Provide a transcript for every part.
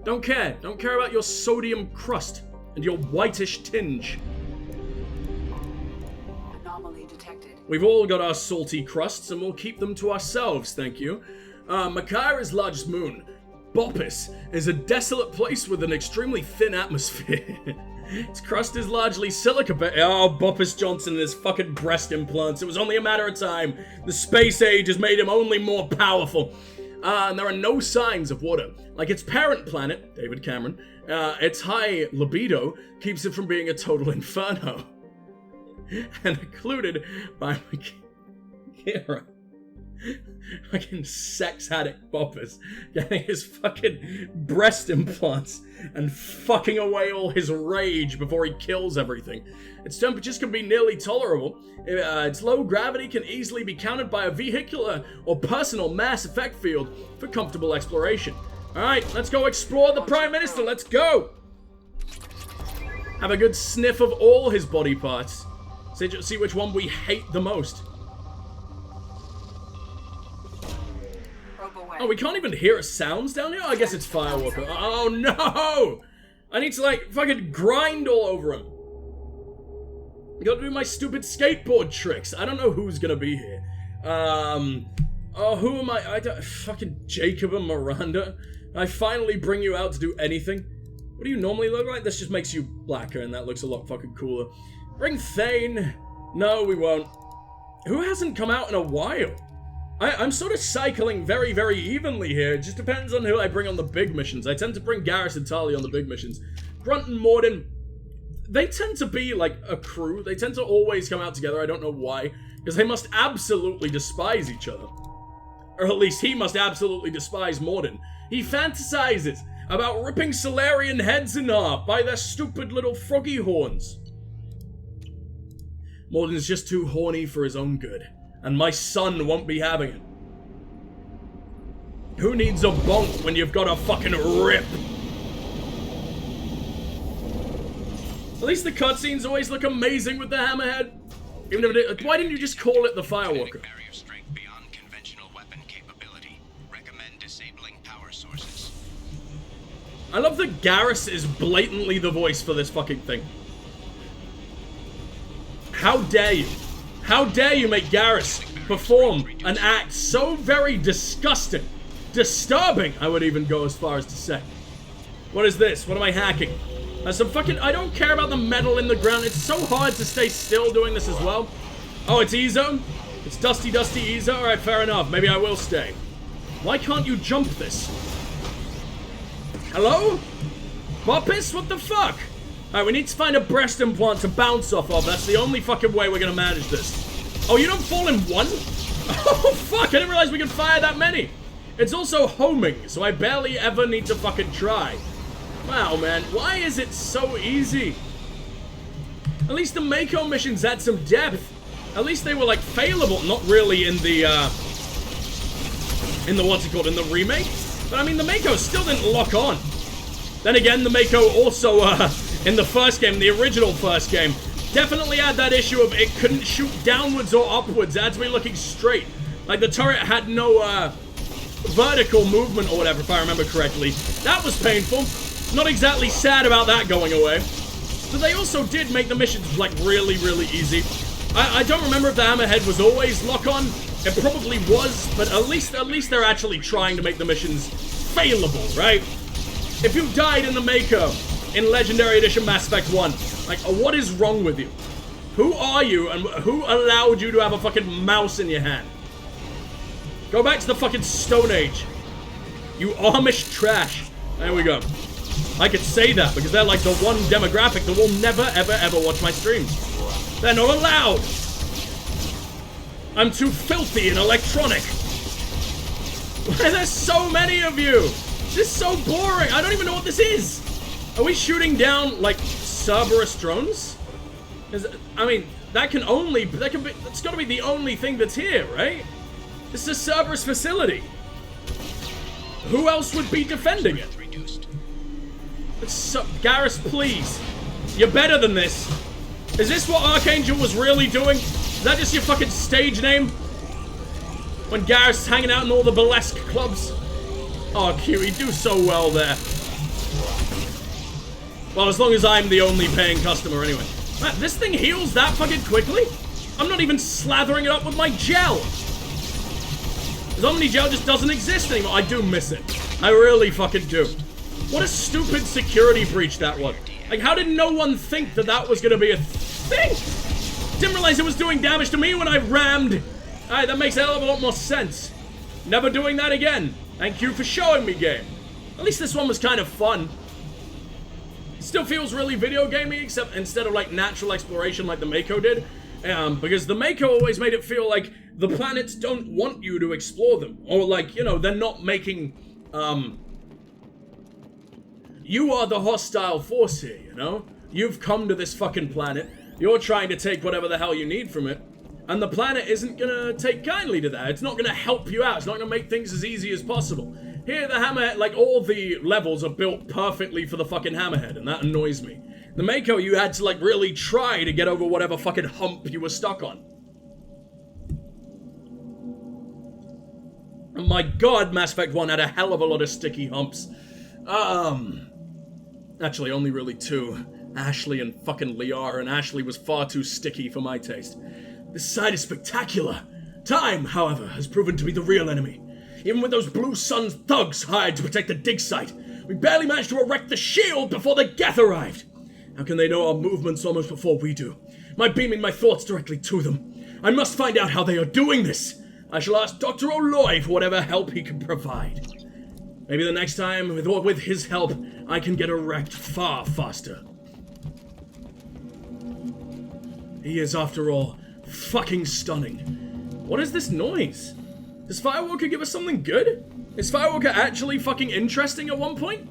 Don't care. Don't care about your sodium crust and your whitish tinge. Anomaly detected. We've all got our salty crusts, and we'll keep them to ourselves, thank you. Makaira's largest moon, Boppis, is a desolate place with an extremely thin atmosphere. Its crust is largely silica. Oh, Boris Johnson and his fucking breast implants. It was only a matter of time. The space age has made him only more powerful. And there are no signs of water. Like its parent planet, David Cameron, its high libido keeps it from being a total inferno. And occluded by Kira. Fucking sex addict Boppers getting his fucking breast implants and fucking away all his rage before he kills everything. Its temperatures can be nearly tolerable. Its low gravity can easily be countered by a vehicular or personal mass effect field for comfortable exploration. Alright, let's go explore the Prime Minister, let's go! Have a good sniff of all his body parts. See which one we hate the most. Oh, we can't even hear sounds down here? I guess it's Firewalker. Oh, no! I need to, like, fucking grind all over him. I gotta do my stupid skateboard tricks. I don't know who's gonna be here. Oh, who am I? Fucking Jacob and Miranda. I finally bring you out to do anything. What do you normally look like? This just makes you blacker, and that looks a lot fucking cooler. Bring Thane. No, we won't. Who hasn't come out in a while? I'm sort of cycling very, very evenly here. It just depends on who I bring on the big missions. I tend to bring Garrus and Tali on the big missions. Grunt and Morden, they tend to be like a crew. They tend to always come out together. I don't know why. Because they must absolutely despise each other. Or at least he must absolutely despise Morden. He fantasizes about ripping Solarian heads in half by their stupid little froggy horns. Morden's just too horny for his own good. And my son won't be having it. Who needs a bonk when you've got a fucking rip? At least the cutscenes always look amazing with the hammerhead. Even if it, why didn't you just call it the Firewalker? Barrier strength beyond conventional weapon capability. Recommend disabling power sources. I love that Garrus is blatantly the voice for this fucking thing. How dare you? How dare you make Garrus perform an act so very disgusting, disturbing, I would even go as far as to say. What is this? What am I hacking? Some fucking, I don't care about the metal in the ground. It's so hard to stay still doing this as well. Oh, it's Ezo? It's Dusty Ezo? Alright, fair enough. Maybe I will stay. Why can't you jump this? Hello? Boppis? What the fuck? Alright, we need to find a breast implant to bounce off of. That's the only fucking way we're gonna manage this. Oh, you don't fall in one? Oh, fuck, I didn't realize we could fire that many. It's also homing, so I barely ever need to fucking try. Wow, man, why is it so easy? At least the Mako missions had some depth. At least they were, like, failable. Not really in the what's it called, in the remake. But, I mean, the Mako still didn't lock on. Then again, the Mako also, in the first game, the original first game, definitely had that issue of it couldn't shoot downwards or upwards. It had to be looking straight. Like, the turret had no, vertical movement or whatever, if I remember correctly. That was painful. Not exactly sad about that going away. But they also did make the missions, like, really, really easy. I don't remember if the hammerhead was always lock-on. It probably was, but at least they're actually trying to make the missions failable, right? If you died in the Mako in Legendary Edition Mass Effect 1, like, what is wrong with you? Who are you, and who allowed you to have a fucking mouse in your hand? Go back to the fucking Stone Age. You Amish trash. There we go. I could say that because they're like the one demographic that will never, ever, ever watch my streams. They're not allowed. I'm too filthy and electronic. Why are there so many of you? This is so boring. I don't even know what this is. Are we shooting down, like, Cerberus drones? I mean, that's gotta be the only thing that's here, right? This is a Cerberus facility. Who else would be defending it? Garrus, please. You're better than this. Is this what Archangel was really doing? Is that just your fucking stage name? When Garrus is hanging out in all the burlesque clubs? Oh, Q, you do so well there. Well, as long as I'm the only paying customer anyway. Man, this thing heals that fucking quickly? I'm not even slathering it up with my gel. Zombie gel just doesn't exist anymore. I do miss it. I really fucking do. What a stupid security breach that was. Like, how did no one think that that was gonna be a thing? Didn't realize it was doing damage to me when I rammed. Alright, that makes a hell of a lot more sense. Never doing that again. Thank you for showing me, game. At least this one was kind of fun. It still feels really video gamey, except instead of like natural exploration like the Mako did. Because the Mako always made it feel like the planets don't want you to explore them. Or like, you know, they're not making, you are the hostile force here, you know? You've come to this fucking planet. You're trying to take whatever the hell you need from it. And the planet isn't gonna take kindly to that. It's not gonna help you out. It's not gonna make things as easy as possible. Here, the Hammerhead, like, all the levels are built perfectly for the fucking Hammerhead, and that annoys me. The Mako, you had to, like, really try to get over whatever fucking hump you were stuck on. And my god, Mass Effect 1 had a hell of a lot of sticky humps. Actually, only really 2. Ashley and fucking Liara, and Ashley was far too sticky for my taste. This site is spectacular. Time, however, has proven to be the real enemy. Even with those Blue Sun thugs hired to protect the dig site, we barely managed to erect the shield before the Geth arrived. How can they know our movements almost before we do? By beaming my thoughts directly to them. I must find out how they are doing this. I shall ask Dr. O'Loy for whatever help he can provide. Maybe the next time, with his help, I can get erect far faster. He is, after all, fucking stunning. What is this noise? Does Firewalker give us something good? Is Firewalker actually fucking interesting at one point?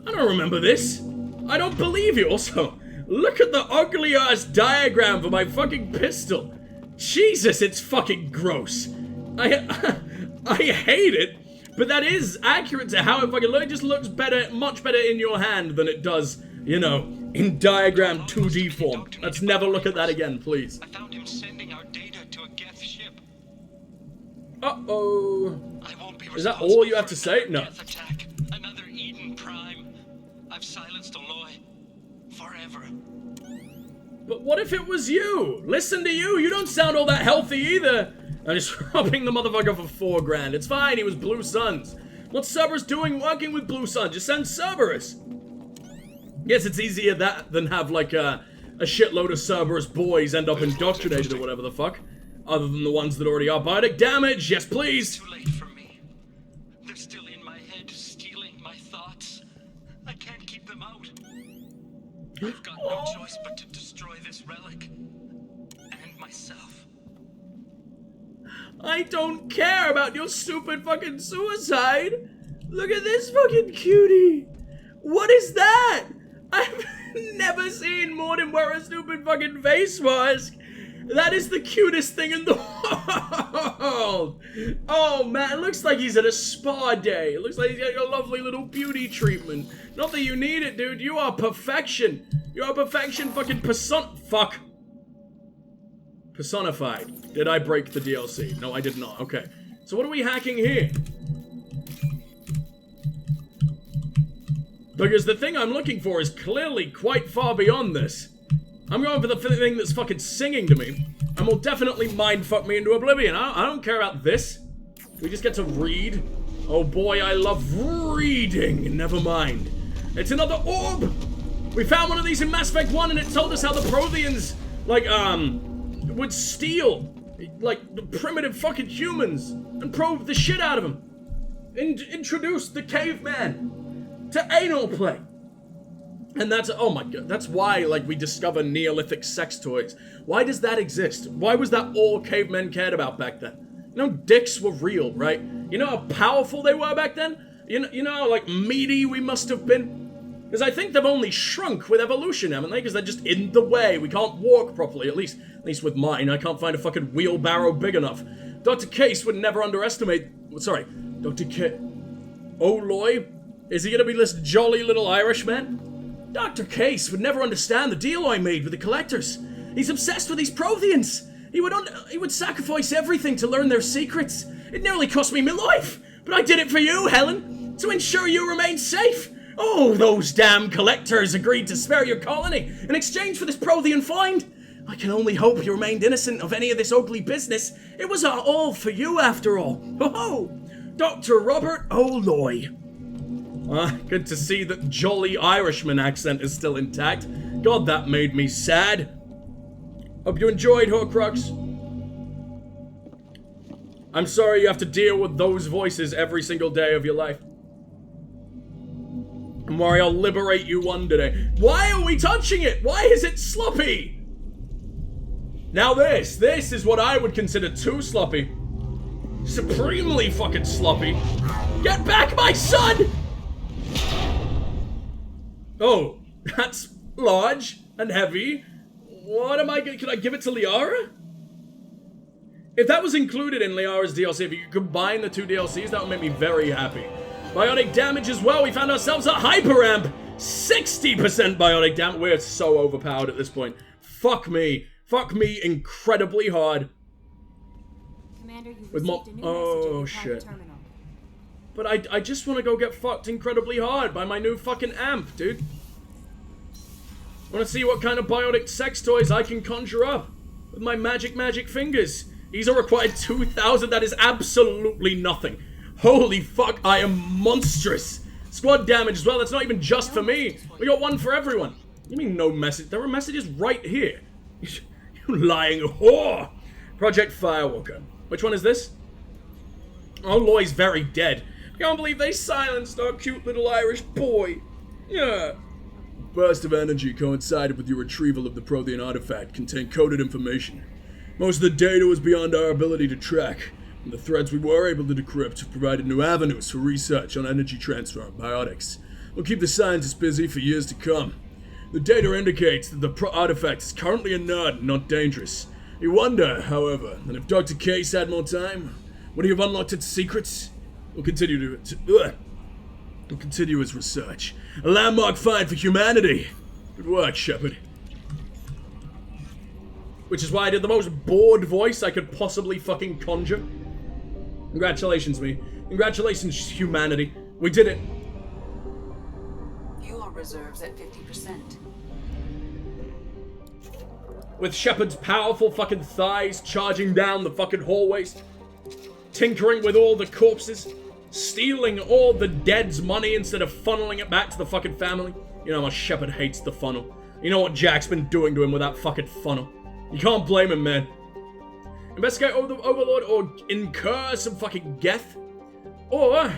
I don't remember this. I don't believe you. Also, look at the ugly ass diagram for my fucking pistol. Jesus, it's fucking gross. I hate it, but that is accurate to how it fucking looks. It just looks better, much better in your hand than it does, you know, in diagram 2D form. Let's never look at that again, please. I found him sending our data to a Geth ship. Uh-oh. I won't be Is that all you have to say? No. Geth attack. Another Eden Prime. I've silenced Aloy. Forever. But what if it was you? Listen to you. You don't sound all that healthy either. I'm just robbing the motherfucker for $4,000. It's fine. He was Blue Suns. What's Cerberus doing working with Blue Suns? Just send Cerberus. Yes, it's easier that than have like a shitload of Cerberus boys end up indoctrinated or whatever the fuck. Other than the ones that already are. Biotic damage. Yes, please. Too late for me. They're still in my head, stealing my thoughts. I can't keep them out. I've got no choice but to destroy this relic. And myself. I don't care about your stupid fucking suicide. Look at this fucking cutie. What is that? I've never seen Morden wear a stupid fucking face mask. That is the cutest thing in the world. Oh man, it looks like he's at a spa day. It looks like he's getting a lovely little beauty treatment. Not that you need it, dude. You are perfection. You are perfection fucking personified. Did I break the DLC? No, I did not. Okay. So what are we hacking here? Because the thing I'm looking for is clearly quite far beyond this. I'm going for the thing that's fucking singing to me, and will definitely mindfuck me into oblivion. I don't care about this. We just get to read. Oh boy, I love reading. Never mind. It's another orb. We found one of these in Mass Effect 1, and it told us how the Protheans, like, would steal, like, the primitive fucking humans and probe the shit out of them. Introduce the caveman to anal play. And that's, oh my god, that's why, like, we discover Neolithic sex toys. Why does that exist? Why was that all cavemen cared about back then? You know, dicks were real, right? You know how powerful they were back then? You know how, like, meaty we must have been? Because I think they've only shrunk with evolution, haven't they? Because they're just in the way. We can't walk properly, at least with mine. I can't find a fucking wheelbarrow big enough. Dr. Case would never underestimate, sorry, Dr. O'Loy? Is he gonna be this jolly little Irishman? Dr. Case would never understand the deal I made with the collectors. He's obsessed with these Protheans. He would sacrifice everything to learn their secrets. It nearly cost me my life, but I did it for you, Helen, to ensure you remain safe. Oh, those damn collectors agreed to spare your colony in exchange for this Prothean find. I can only hope you remained innocent of any of this ugly business. It was all for you, after all. Ho-ho! Dr. Robert O'Loy. Good to see that jolly Irishman accent is still intact. God, that made me sad. Hope you enjoyed, Horcrux. I'm sorry you have to deal with those voices every single day of your life. Don't worry, I'll liberate you one day. Why are we touching it? Why is it sloppy? Now this is what I would consider too sloppy. Supremely fucking sloppy. Get back, my son! Oh, that's large and heavy. What am I gonna... Can I give it to Liara? If that was included in Liara's DLC, if you could combine the two DLCs, that would make me very happy. Biotic damage as well. We found ourselves a hyper amp. 60% biotic damage. We're so overpowered at this point. Fuck me. Fuck me incredibly hard. Commander, you've with received a new oh message in your shit. terminal. But I just want to go get fucked incredibly hard by my new fucking amp, dude. I want to see what kind of biotic sex toys I can conjure up with my magic fingers. These are required 2,000. That is absolutely nothing. Holy fuck, I am monstrous. Squad damage as well. That's not even just for me. We got one for everyone. You mean no message? There are messages right here. You lying whore. Project Firewalker. Which one is this? Oh, Loy's very dead. I can't believe they silenced our cute little Irish boy. Yeah. Burst of energy coincided with your retrieval of the Prothean artifact, contained coded information. Most of the data was beyond our ability to track, and the threads we were able to decrypt have provided new avenues for research on energy transfer and biotics. We'll keep the scientists busy for years to come. The data indicates that the artifact is currently inert and not dangerous. You wonder, however, that if Dr. Case had more time, would he have unlocked its secrets? We'll continue We'll continue his research. A landmark find for humanity. Good work, Shepard. Which is why I did the most bored voice I could possibly fucking conjure. Congratulations, me. Congratulations, humanity. We did it. Fuel reserves at 50%. With Shepard's powerful fucking thighs charging down the fucking hallways. Tinkering with all the corpses. Stealing all the dead's money instead of funneling it back to the fucking family. You know how much Shepard hates the funnel. You know what Jack's been doing to him with that fucking funnel. You can't blame him, man. Investigate the Overlord or incur some fucking geth. Or...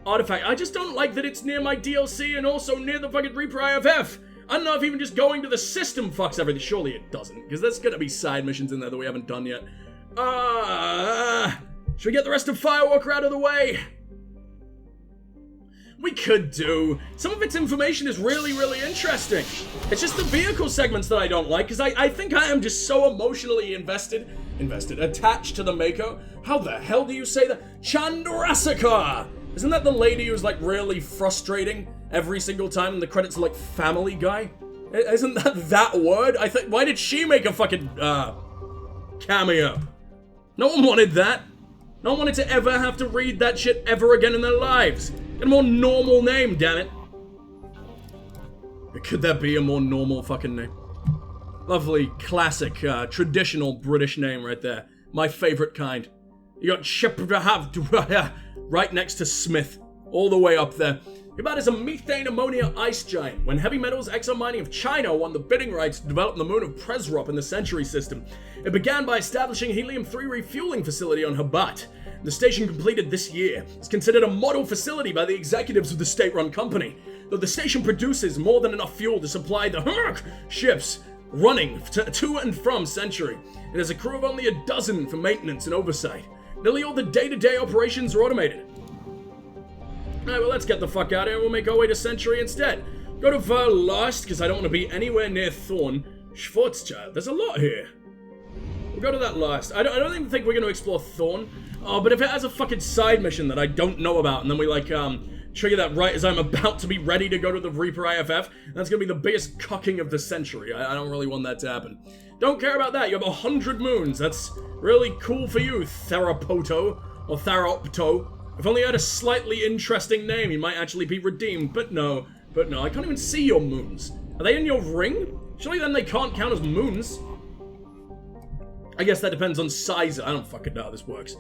artifact. I just don't like that it's near my DLC and also near the fucking Reaper IFF. I don't know if even just going to the system fucks everything. Surely it doesn't, because there's gonna be side missions in there that we haven't done yet. Should we get the rest of Firewalker out of the way? We could do. Some of its information is really, really interesting. It's just the vehicle segments that I don't like, because I think I am just so emotionally attached to the Mako. How the hell do you say that? Chandrasekhar! Isn't that the lady who's like really frustrating every single time and the credits are like Family Guy? Isn't that word? Why did she make a fucking, cameo? No one wanted that. No one wanted to ever have to read that shit ever again in their lives. Get a more normal name, damn it. Could there be a more normal fucking name? Lovely, classic, traditional British name right there. My favorite kind. You got Shepard right next to Smith. All the way up there. About is a methane ammonia ice giant. When Heavy Metals Exo Mining of China won the bidding rights to develop the moon of Presrop in the Century system, it began by establishing a helium-3 refueling facility on Habat. The station completed this year. It's considered a model facility by the executives of the state-run company. Though the station produces more than enough fuel to supply the ships running to and from Century. It has a crew of only a dozen for maintenance and oversight. Nearly all the day-to-day operations are automated. Alright, well, let's get the fuck out of here. We'll make our way to Century instead. Go to Verlost, because I don't want to be anywhere near Thorn. Schwarzschild. There's a lot here. We'll go to that last. I don't even think we're going to explore Thorn. Oh, but if it has a fucking side mission that I don't know about, and then we, like, trigger that right as I'm about to be ready to go to the Reaper IFF, that's going to be the biggest cucking of the century. I don't really want that to happen. Don't care about that. You have 100 moons. That's really cool for you, Therapoto. Or Theropto. If only I had a slightly interesting name, he might actually be redeemed. But no, I can't even see your moons. Are they in your ring? Surely then they can't count as moons. I guess that depends on size. I don't fucking know how this works.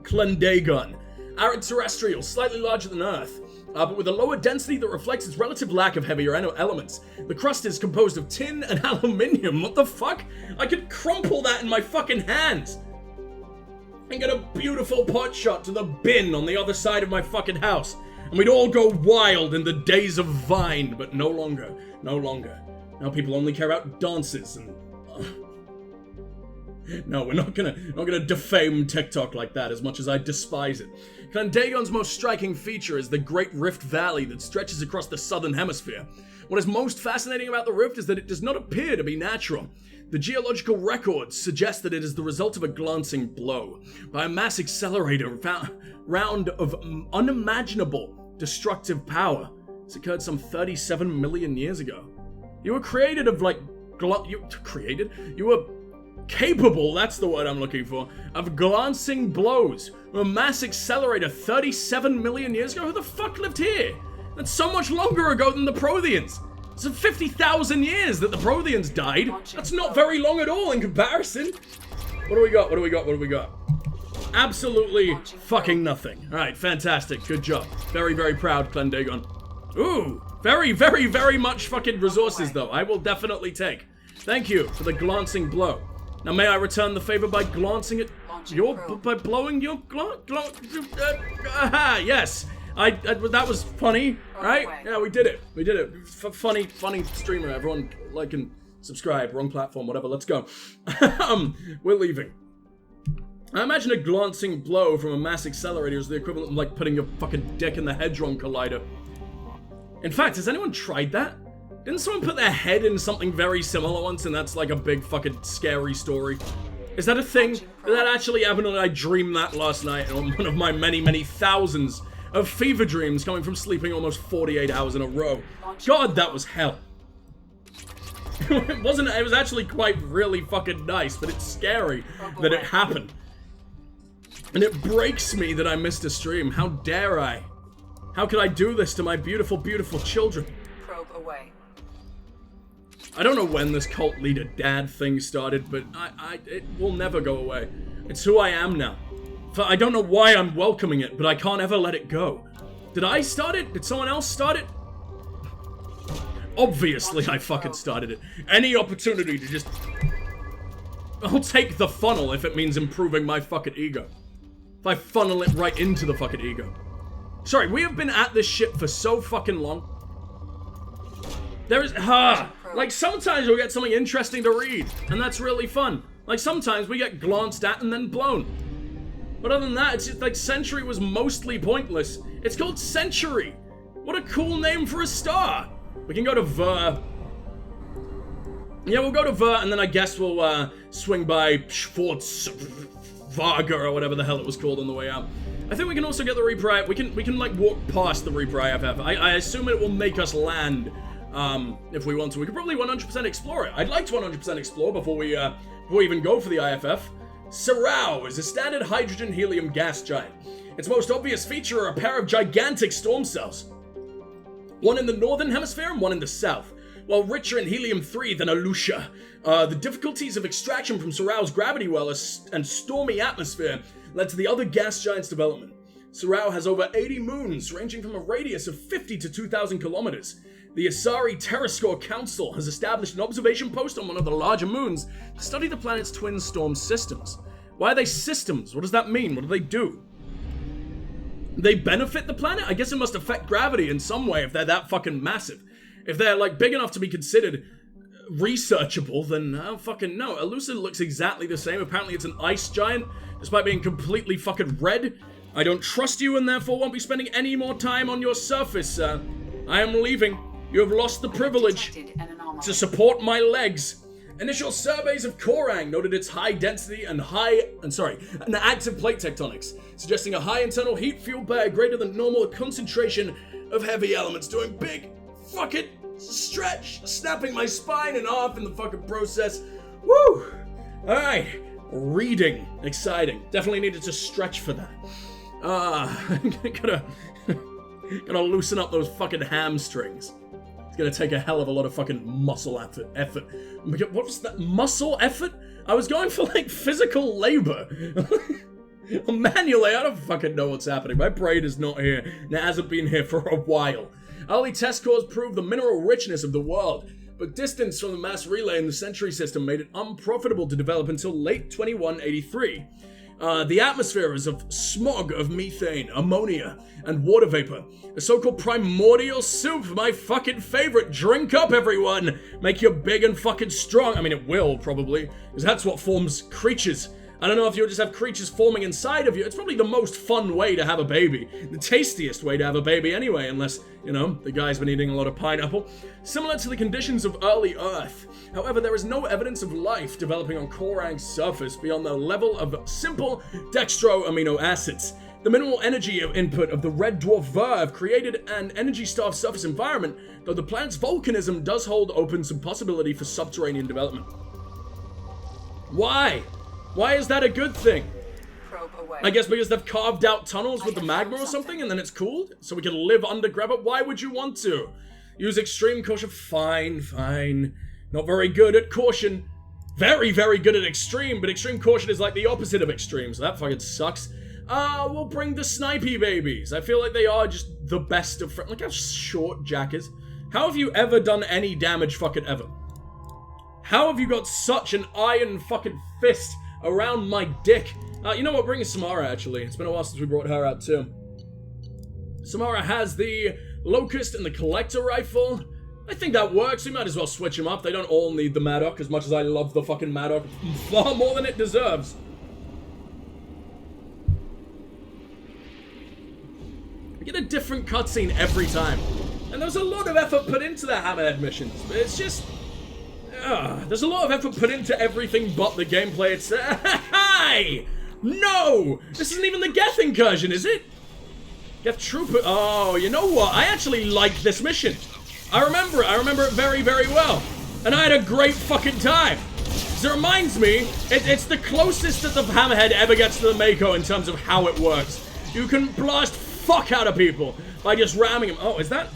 Clendagon. Arid terrestrial, slightly larger than Earth, but with a lower density that reflects its relative lack of heavier elements. The crust is composed of tin and aluminium. What the fuck? I could crumple that in my fucking hands and get a beautiful pot shot to the bin on the other side of my fucking house. And we'd all go wild in the days of Vine, but no longer. Now people only care about dances and... No, we're not gonna defame TikTok like that, as much as I despise it. Clendagon's most striking feature is the Great Rift Valley that stretches across the southern hemisphere. What is most fascinating about the rift is that it does not appear to be natural. The geological records suggest that it is the result of a glancing blow by a mass accelerator round of unimaginable destructive power. This occurred some 37 million years ago. You were created of you were capable, that's the word I'm looking for, of glancing blows. A mass accelerator 37 million years ago? Who the fuck lived here? That's so much longer ago than the Protheans. It's 50,000 years that the Protheans died. That's not very long at all in comparison. What do we got? Absolutely fucking nothing. Alright, fantastic. Good job. Very, very proud, Clendagon. Ooh, very, very, very much fucking resources, though. I will definitely take. Thank you for the glancing blow. Now, may I return the favor by glancing at by blowing your yes. That was funny, right? Yeah, we did it. Funny streamer. Everyone like and subscribe. Wrong platform, whatever. Let's go. We're leaving. I imagine a glancing blow from a mass accelerator is the equivalent of like putting your fucking dick in the Hadron Collider. In fact, has anyone tried that? Didn't someone put their head in something very similar once, and that's like a big fucking scary story? Is that a thing? Did that actually happen, or did I dream that last night on one of my many, many thousands of fever dreams coming from sleeping almost 48 hours in a row? God, that was hell. It was actually quite really fucking nice, but it's scary that it happened. And it breaks me that I missed a stream. How dare I? How could I do this to my beautiful, beautiful children? Probe away. I don't know when this cult leader dad thing started, but it will never go away. It's who I am now. I don't know why I'm welcoming it, but I can't ever let it go. Did I start it? Did someone else start it? Obviously I fucking started it. Any opportunity to just... I'll take the funnel if it means improving my fucking ego. If I funnel it right into the fucking ego. Sorry, we have been at this shit for so fucking long. There is... Like, sometimes we'll get something interesting to read, and that's really fun. Like, sometimes we get glanced at and then blown. But other than that, it's just like Century was mostly pointless. It's called Century. What a cool name for a star. We can go to Ver. Yeah, we'll go to Ver, and then I guess we'll swing by Schwarzwager or whatever the hell it was called on the way out. I think we can also get the Reaper. We can like walk past the Reaper IFF. I assume it will make us land. If we want to. We could probably 100% explore it. I'd like to 100% explore before we even go for the IFF. Sorrow is a standard hydrogen-helium gas giant. Its most obvious feature are a pair of gigantic storm cells. One in the northern hemisphere and one in the south. While richer in helium-3 than Alusha, the difficulties of extraction from Sorrow's gravity well and stormy atmosphere led to the other gas giant's development. Sorrow has over 80 moons, ranging from a radius of 50 to 2,000 kilometers. The Asari Terrascore Council has established an observation post on one of the larger moons to study the planet's twin storm systems. Why are they systems? What does that mean? What do they do? They benefit the planet? I guess it must affect gravity in some way if they're that fucking massive. If they're like big enough to be considered researchable, then I don't fucking know. Elucid looks exactly the same. Apparently it's an ice giant, despite being completely fucking red. I don't trust you and therefore won't be spending any more time on your surface, sir. I am leaving. You have lost the privilege to support my legs. Initial surveys of Korang noted its high density and an active plate tectonics, suggesting a high internal heat fueled by a greater than normal concentration of heavy elements, doing big fucking stretch, snapping my spine in half in the fucking process. Woo! Alright, Reading. Exciting. Definitely needed to stretch for that. Gotta loosen up those fucking hamstrings. It's gonna take a hell of a lot of fucking muscle effort. What was that? Muscle effort? I was going for like physical labor. Manually, I don't fucking know what's happening. My brain is not here, and it hasn't been here for a while. Early test scores proved the mineral richness of the world, but distance from the mass relay in the Century system made it unprofitable to develop until late 2183. The atmosphere is of smog of methane, ammonia, and water vapor. A so-called primordial soup, my fucking favorite. Drink up, everyone. Make you big and fucking strong. I mean, it will, probably, because that's what forms creatures. I don't know if you'll just have creatures forming inside of you. It's probably the most fun way to have a baby. The tastiest way to have a baby anyway, unless, you know, the guy's been eating a lot of pineapple. Similar to the conditions of early Earth. However, there is no evidence of life developing on Korang's surface beyond the level of simple dextro amino acids. The minimal energy input of the red dwarf Verve created an energy-starved surface environment, though the planet's volcanism does hold open some possibility for subterranean development. Why? Why is that a good thing? Probe away. I guess because they've carved out tunnels with the magma or something and then it's cooled? So we can live underground? But why would you want to? Use extreme caution? Fine. Not very good at caution. Very, very good at extreme, but extreme caution is like the opposite of extreme, so that fucking sucks. We'll bring the snipey babies. I feel like they are just the best of friends. Look how short Jack is. How have you ever done any damage fucking ever? How have you got such an iron fucking fist around my dick? You know what? Bring us Samara, actually. It's been a while since we brought her out, too. Samara has the Locust and the Collector Rifle. I think that works. We might as well switch them up. They don't all need the Maddock, as much as I love the fucking Maddock far more than it deserves. We get a different cutscene every time. And there's a lot of effort put into the Hammerhead missions. But it's just... there's a lot of effort put into everything but the gameplay itself. Hey! No! This isn't even the Geth incursion, is it? Geth Trooper... Oh, you know what? I actually like this mission. I remember it very, very well. And I had a great fucking time. So it reminds me, it's the closest that the Hammerhead ever gets to the Mako in terms of how it works. You can blast fuck out of people by just ramming them. Oh, is that...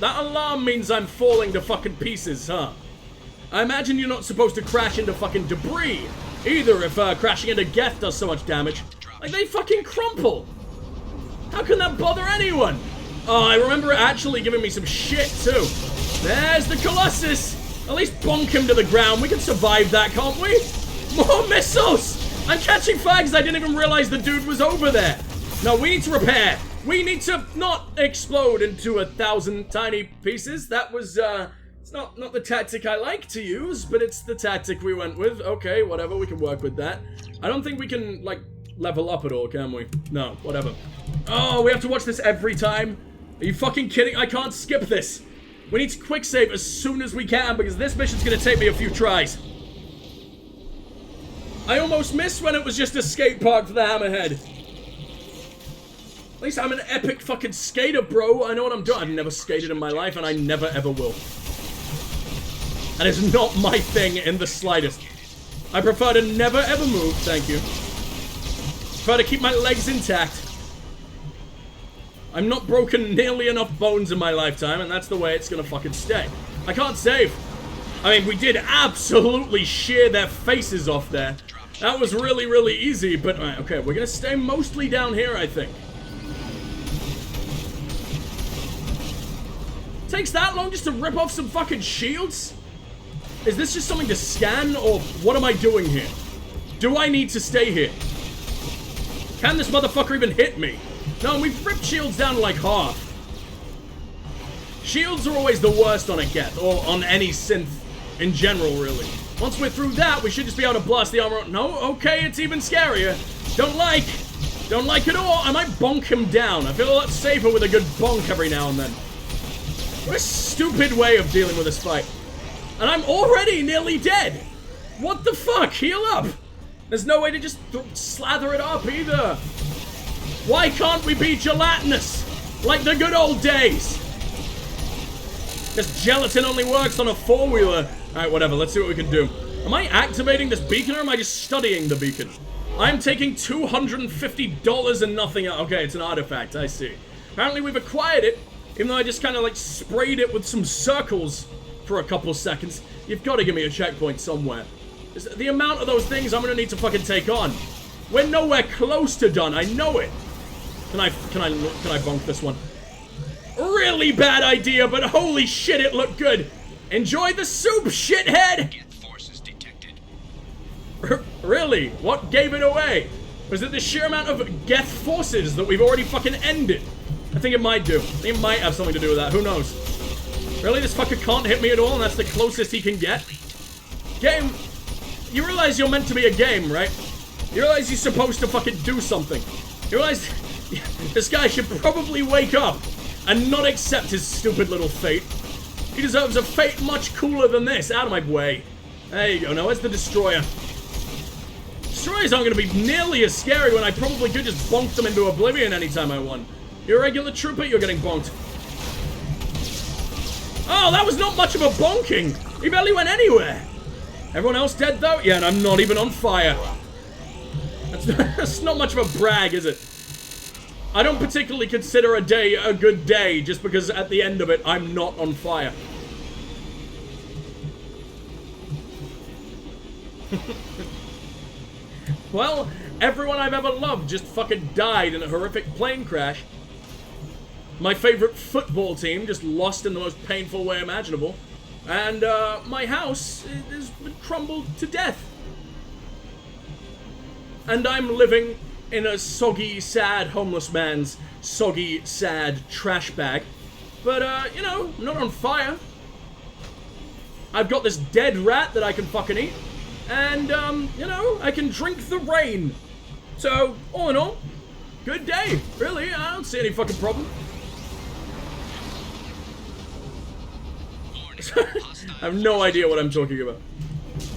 That alarm means I'm falling to fucking pieces, huh? I imagine you're not supposed to crash into fucking debris either if crashing into Geth does so much damage. Like, they fucking crumple. How can that bother anyone? Oh, I remember it actually giving me some shit, too. There's the Colossus. At least bonk him to the ground. We can survive that, can't we? More missiles. I'm catching fags. I didn't even realize the dude was over there. No, we need to repair. We need to not explode into 1,000 tiny pieces. That was, it's not the tactic I like to use, but it's the tactic we went with. Okay, whatever, we can work with that. I don't think we can, like, level up at all, can we? No, whatever. Oh, we have to watch this every time? Are you fucking kidding? I can't skip this. We need to quick save as soon as we can, because this mission's gonna take me a few tries. I almost missed when it was just a skate park for the Hammerhead. At least I'm an epic fucking skater, bro. I know what I'm doing. I've never skated in my life, and I never ever will. That is not my thing in the slightest. I prefer to never ever move, thank you. Prefer to keep my legs intact. I'm not broken nearly enough bones in my lifetime, and that's the way it's gonna fucking stay. I can't save. I mean, we did absolutely shear their faces off there. That was really, really easy, but... okay, we're gonna stay mostly down here, I think. Takes that long just to rip off some fucking shields? Is this just something to scan, or what am I doing here? Do I need to stay here? Can this motherfucker even hit me? No, we've ripped shields down like half. Shields are always the worst on a Geth, or on any synth in general, really. Once we're through that, we should just be able to blast the armor. No, okay, it's even scarier. Don't like at all. I might bonk him down. I feel a lot safer with a good bonk every now and then. What a stupid way of dealing with this fight. And I'm already nearly dead. What the fuck? Heal up. There's no way to just slather it up either. Why can't we be gelatinous? Like the good old days. This gelatin only works on a four-wheeler. Alright, whatever. Let's see what we can do. Am I activating this beacon or am I just studying the beacon? I'm taking $250 and nothing else. Okay, it's an artifact, I see. Apparently we've acquired it, even though I just kind of like sprayed it with some circles for a couple seconds. You've got to give me a checkpoint somewhere. The amount of those things I'm going to need to fucking take on. We're nowhere close to done, I know it. Can I bonk this one? Really bad idea, but holy shit, it looked good. Enjoy the soup, shithead! Geth forces detected. Really? What gave it away? Was it the sheer amount of Geth forces that we've already fucking ended? I think it might do. I think it might have something to do with that. Who knows? Really? This fucker can't hit me at all and that's the closest he can get? Game, you realize you're meant to be a game, right? You realize you're supposed to fucking do something. You realize this guy should probably wake up and not accept his stupid little fate. He deserves a fate much cooler than this. Out of my way. There you go. Now, where's the destroyer? Destroyers aren't going to be nearly as scary when I probably could just bonk them into oblivion anytime I want. You're a regular trooper, you're getting bonked. Oh, that was not much of a bonking. He barely went anywhere. Everyone else dead, though? Yeah, and I'm not even on fire. That's not much of a brag, is it? I don't particularly consider a day a good day just because at the end of it, I'm not on fire. Well, everyone I've ever loved just fucking died in a horrific plane crash. My favorite football team just lost in the most painful way imaginable. And, my house has been crumbled to death. And I'm living in a soggy, sad homeless man's soggy, sad trash bag. But, you know, I'm not on fire. I've got this dead rat that I can fucking eat. And, you know, I can drink the rain. So, all in all, good day. Really, I don't see any fucking problem. I have no idea what I'm talking about.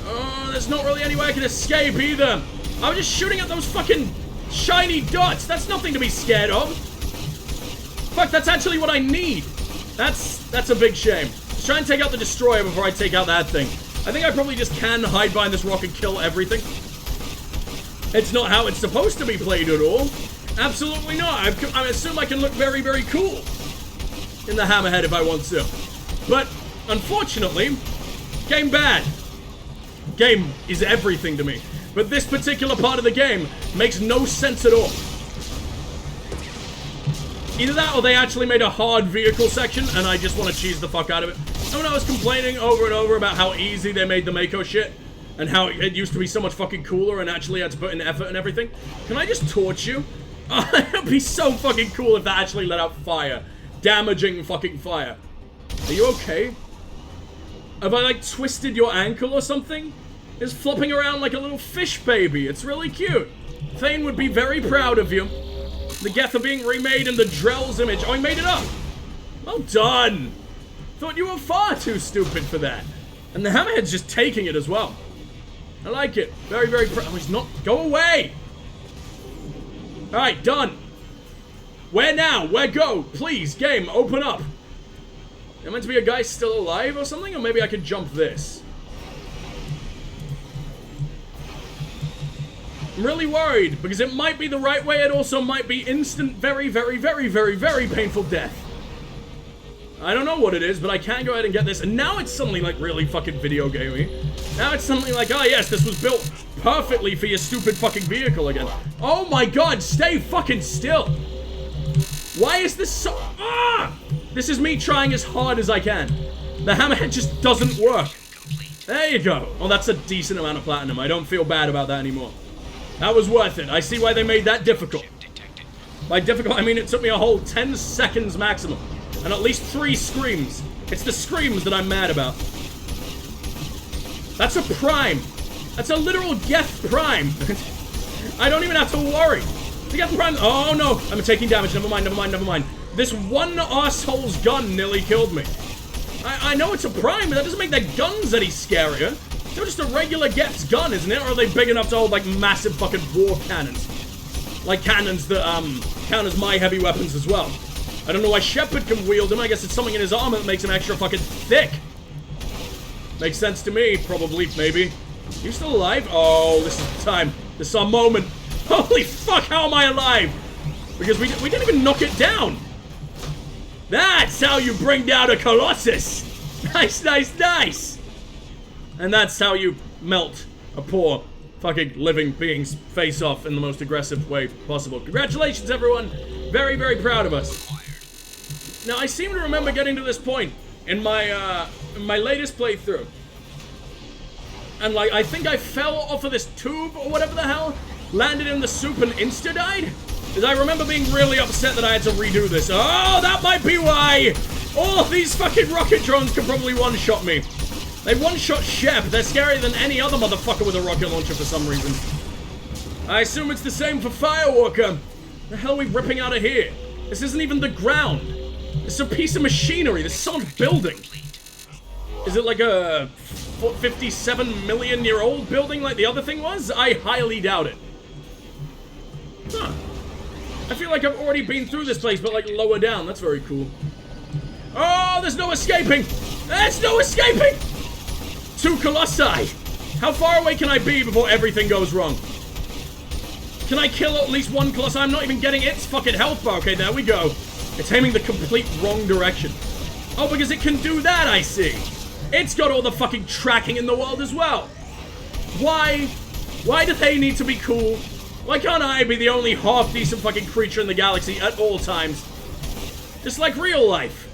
Oh, there's not really any way I can escape either. I was just shooting at those fucking shiny dots. That's nothing to be scared of. Fuck, that's actually what I need. That's a big shame. Let's try and take out the destroyer before I take out that thing. I think I probably just can hide behind this rock and kill everything. It's not how it's supposed to be played at all. Absolutely not. I assume I can look very, very cool in the hammerhead if I want to. But, unfortunately, game bad. Game is everything to me. But this particular part of the game makes no sense at all. Either that or they actually made a hard vehicle section and I just want to cheese the fuck out of it. And when I was complaining over and over about how easy they made the Mako shit and how it used to be so much fucking cooler and actually had to put in effort and everything, can I just torch you? It'd be so fucking cool if that actually let out fire. Damaging fucking fire. Are you okay? Have I, like, twisted your ankle or something? It's flopping around like a little fish baby. It's really cute. Thane would be very proud of you. The Geth are being remade in the Drell's image. Oh, he made it up. Well done. Thought you were far too stupid for that. And the hammerhead's just taking it as well. I like it. Very, very proud. Oh, he's not. Go away. All right, done. Where now? Where go? Please, game, open up. Am I meant to be a guy still alive or something? Or maybe I could jump this. I'm really worried, because it might be the right way, it also might be instant, very, very, very, very, very painful death. I don't know what it is, but I can go ahead and get this, and now it's suddenly, like, really fucking video gamey. Now it's suddenly like, oh yes, this was built perfectly for your stupid fucking vehicle again. Oh my god, stay fucking still! Why is this so... Ah! This is me trying as hard as I can. The hammerhead just doesn't work. There you go. Oh, that's a decent amount of platinum. I don't feel bad about that anymore. That was worth it. I see why they made that difficult. By difficult, I mean it took me a whole 10 seconds maximum. And at least 3 screams. It's the screams that I'm mad about. That's a prime. That's a literal Geth prime. I don't even have to worry. The Geth prime. Oh no, I'm taking damage. Never mind, never mind, never mind. This one arsehole's gun nearly killed me. I know it's a prime, but that doesn't make their guns any scarier. They're just a regular Geth's gun, isn't it? Or are they big enough to hold, like, massive fucking war cannons? Like cannons that, count as my heavy weapons as well. I don't know why Shepard can wield them. I guess it's something in his armor that makes him extra fucking thick. Makes sense to me, probably, maybe. You still alive? Oh, this is the time. This is our moment. Holy fuck, how am I alive? Because we didn't even knock it down. That's how you bring down a colossus. Nice, nice, nice. And that's how you melt a poor fucking living being's face off in the most aggressive way possible. Congratulations, everyone. Very, very proud of us. Now, I seem to remember getting to this point in my latest playthrough. And, like, I think I fell off of this tube or whatever the hell, landed in the soup and insta-died? Because I remember being really upset that I had to redo this. Oh, that might be why! Oh, these fucking rocket drones can probably one-shot me. They one-shot Shep. They're scarier than any other motherfucker with a rocket launcher for some reason. I assume it's the same for Firewalker. The hell are we ripping out of here? This isn't even the ground. It's a piece of machinery. This is someone's building. Is it like a 57-million-year-old building like the other thing was? I highly doubt it. Huh. I feel like I've already been through this place, but like lower down. That's very cool. Oh, there's no escaping! There's no escaping! 2 colossi! How far away can I be before everything goes wrong? Can I kill at least 1 colossi? I'm not even getting its fucking health bar. Okay, there we go. It's aiming the complete wrong direction. Oh, because it can do that, I see. It's got all the fucking tracking in the world as well. Why? Why do they need to be cool? Why can't I be the only half-decent fucking creature in the galaxy at all times? Just like real life.